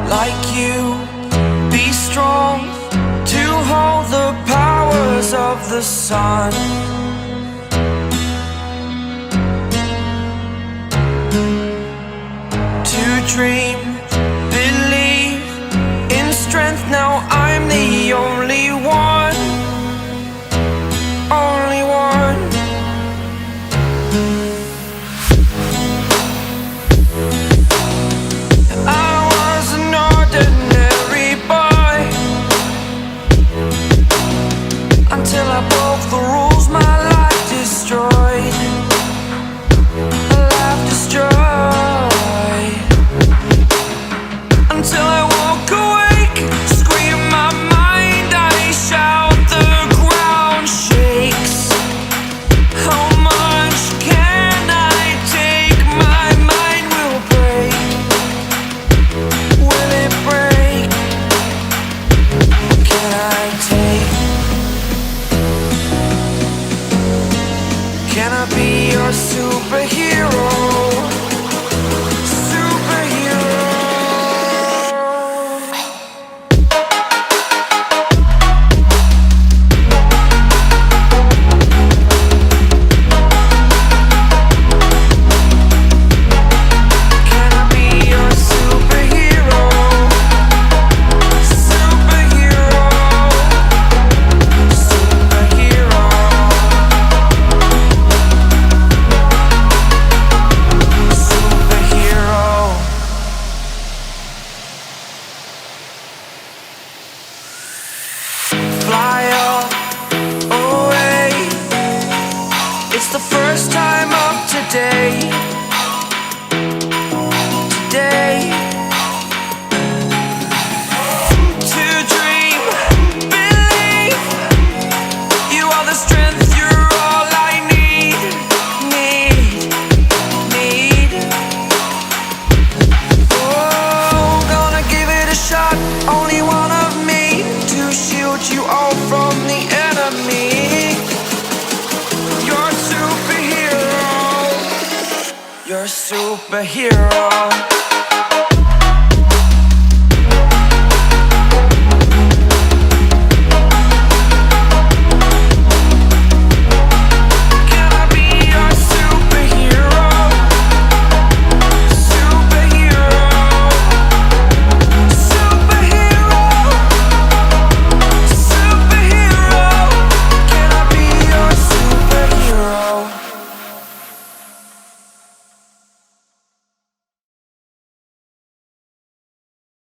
like you, be strong to hold the powers of the sun. To dream, believe in strength. Now I'm the only one, only one. I was an ordinary boy until I broke the rules. My life destroyed, life destroyed. Until I walk awake, scream my mind, I shout, the ground shakes. How much can I take? My mind will break. Will it break? Can I take? Can I be your superhero? Fly up, away. It's the first time of today. Today. To dream, believe. You are the strength, you're all I need. Oh, gonna give it a shot. Only one of me to shield you all from the enemy. You're a superhero. You're a superhero.